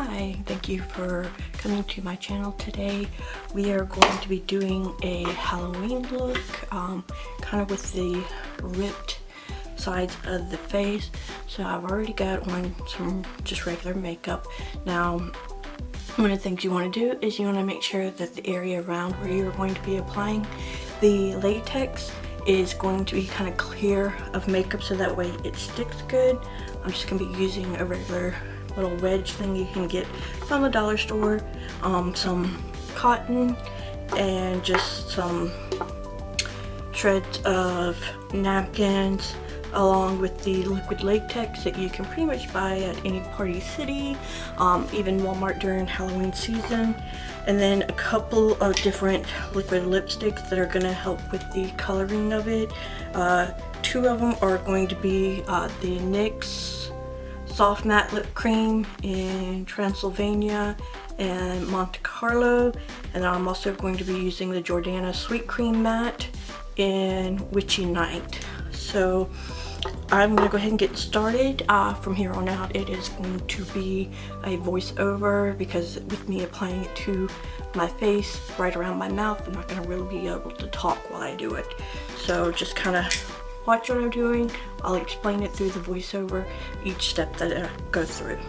Hi, thank you for coming to my channel today. We are going to be doing a Halloween look, kind of with the ripped sides of the face. So I've already got on some just regular makeup. Now, one of the things you want to do is you want to make sure that the area around where you're going to be applying the latex is going to be kind of clear of makeup so that way it sticks good. I'm just going to be using a regular little wedge thing you can get from the dollar store, some cotton and just some shreds of napkins along with the liquid latex that you can pretty much buy at any Party City, even Walmart during Halloween season, and then a couple of different liquid lipsticks that are going to help with the coloring of it. Two of them are going to be the NYX Soft Matte Lip Cream in Transylvania and Monte Carlo, and I'm also going to be using the Jordana Sweet Cream Matte in Witchy Night. So I'm going to go ahead and get started. From here on out it is going to be a voiceover because with me applying it to my face right around my mouth, I'm not going to really be able to talk while I do it. So just kind of watch what I'm doing. I'll explain it through the voiceover, each step that I go through.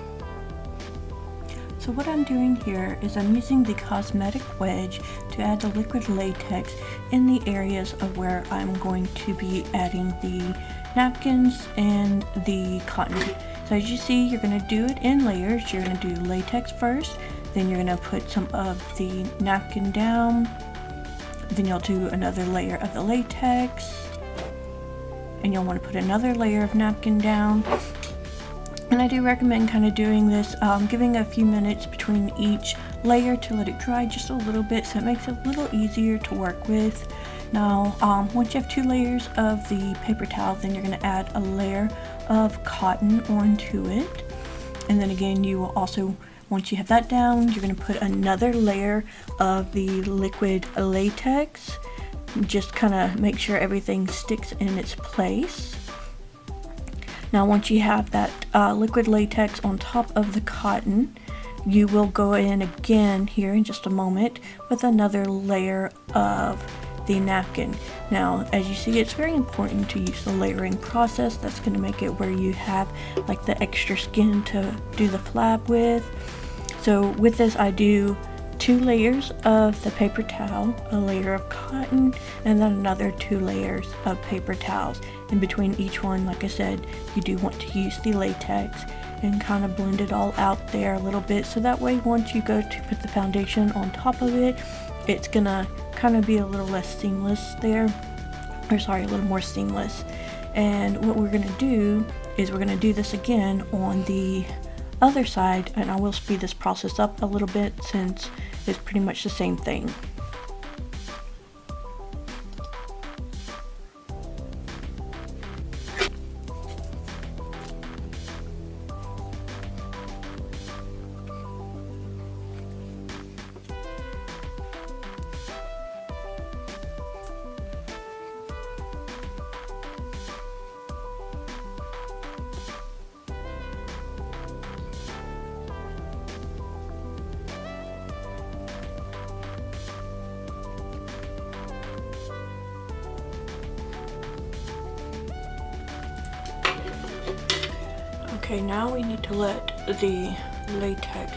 So what I'm doing here is I'm using the cosmetic wedge to add the liquid latex in the areas of where I'm going to be adding the napkins and the cotton. So as you see, you're going to do it in layers. You're going to do latex first, then you're going to put some of the napkin down, then you'll do another layer of the latex, and you'll want to put another layer of napkin down. And I do recommend kind of doing this, giving a few minutes between each layer to let it dry just a little bit so it makes it a little easier to work with. Now, once you have 2 layers of the paper towel, then you're going to add a layer of cotton onto it. And then again, you will also, once you have that down, you're going to put another layer of the liquid latex. Just kind of make sure everything sticks in its place. Now once you have that liquid latex on top of the cotton, you will go in again here in just a moment with another layer of the napkin. Now as you see, it's very important to use the layering process. That's going to make it where you have like the extra skin to do the flab with. So with this I do 2 layers of the paper towel, a layer of cotton, and then another 2 layers of paper towels. In between each one, like I said, you do want to use the latex and kind of blend it all out there a little bit, so that way once you go to put the foundation on top of it, it's gonna kind of be a little less seamless there, or sorry, a little more seamless. And what we're gonna do is we're gonna do this again on the other side, and I will speed this process up a little bit since it's pretty much the same thing. Okay, now we need to let the latex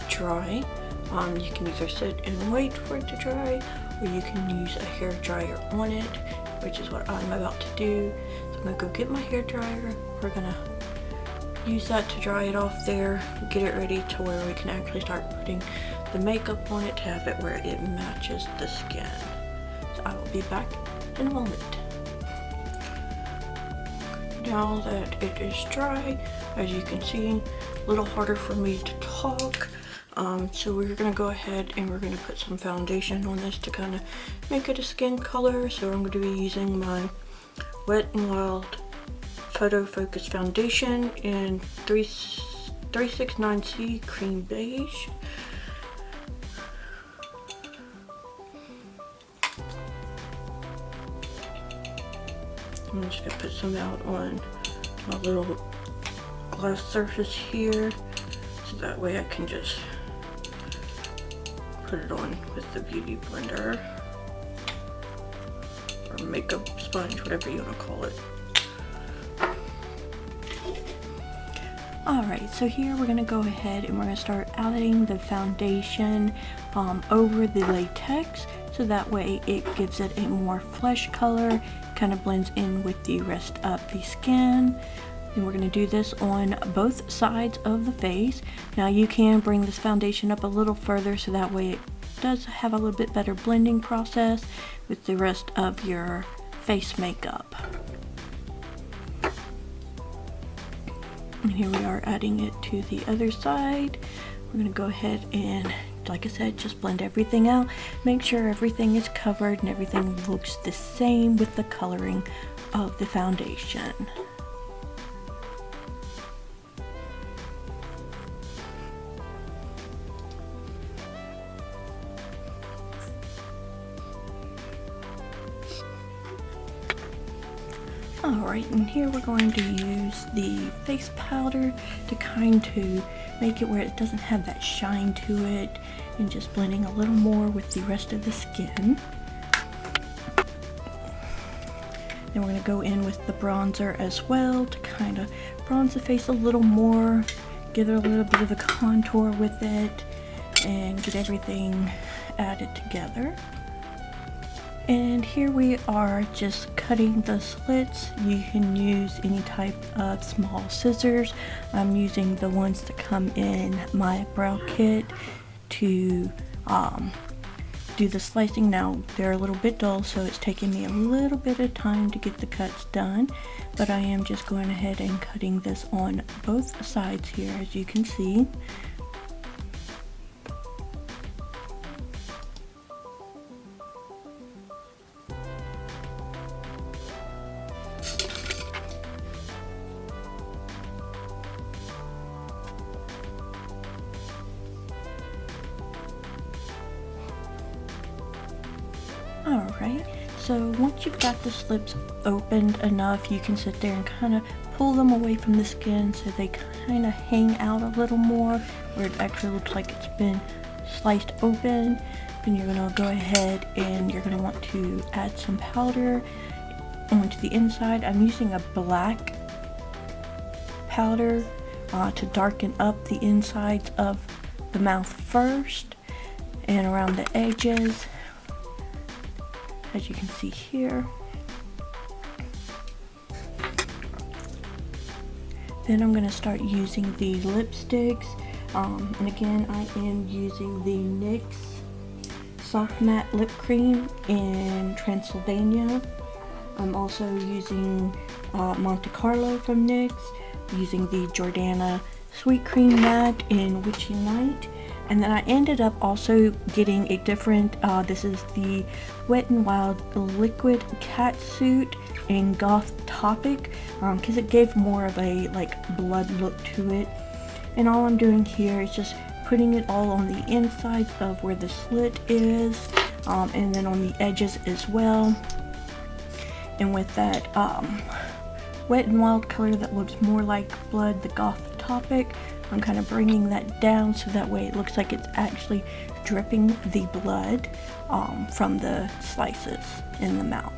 dry. You can either sit and wait for it to dry, or you can use a hair dryer on it, which is what I'm about to do. So I'm gonna go get my hair dryer. We're gonna use that to dry it off there, get it ready to where we can actually start putting the makeup on it to have it where it matches the skin. So I will be back in a moment. Now that it is dry, as you can see, a little harder for me to talk. So we're gonna go ahead and we're gonna put some foundation on this to kind of make it a skin color. So I'm going to be using my Wet n Wild Photofocus foundation in 369C Cream Beige. I'm just gonna put some out on my little glass surface here. so that way I can just put it on with the beauty blender or makeup sponge, whatever you want to call it. Alright, so here we're going to go ahead and we're going to start adding the foundation over the latex, so that way it gives it a more flesh color, kind of blends in with the rest of the skin. And we're going to do this on both sides of the face. Now you can bring this foundation up a little further, so that way it does have a little bit better blending process with the rest of your face makeup. And here we are adding it to the other side. We're going to go ahead and, like I said, just blend everything out. Make sure everything is covered and everything looks the same with the coloring of the foundation. Alright, and here we're going to use the face powder to kind of make it where it doesn't have that shine to it, and just blending a little more with the rest of the skin. Then we're going to go in with the bronzer as well to kind of bronze the face a little more, give it a little bit of a contour with it, and get everything added together. And here we are just cutting the slits. You can use any type of small scissors. I'm using the ones that come in my brow kit to do the slicing. Now they're a little bit dull, so it's taking me a little bit of time to get the cuts done, but I am just going ahead and cutting this on both sides here, as you can see. Alright, so once you've got the slips opened enough, you can sit there and kind of pull them away from the skin so they kind of hang out a little more, where it actually looks like it's been sliced open. Then you're going to go ahead and you're going to want to add some powder onto the inside. I'm using a black powder to darken up the insides of the mouth first and around the edges, as you can see here. Then I'm going to start using the lipsticks, and again I am using the NYX Soft Matte Lip Cream in Transylvania. I'm also using Monte Carlo from NYX, using the Jordana Sweet Cream Matte in Witchy Night. And then I ended up also getting a different, this is the Wet n Wild Liquid Catsuit in Goth Topic, because it gave more of a like blood look to it. And all I'm doing here is just putting it all on the insides of where the slit is, and then on the edges as well. And with that Wet n Wild color that looks more like blood, the Goth Topic, I'm kind of bringing that down so that way it looks like it's actually dripping the blood from the slices in the mouth.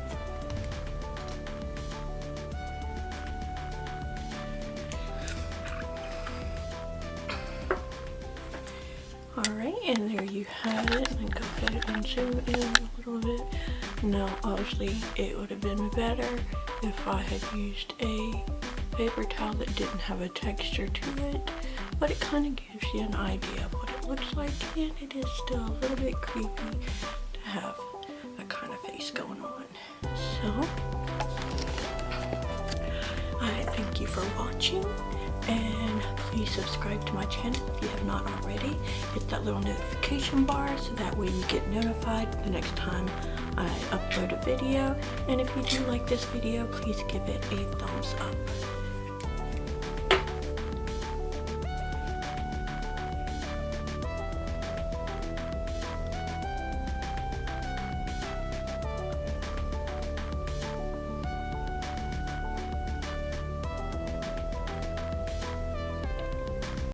Alright, and there you have it. And go ahead and zoom in a little bit. Now obviously it would have been better if I had used a paper towel that didn't have a texture to it, but it kind of gives you an idea of what it looks like, and it is still a little bit creepy to have that kind of face going on. So I thank you for watching, and please subscribe to my channel if you have not already. Hit that little notification bar so that way you get notified the next time I upload a video. And if you do like this video, please give it a thumbs up.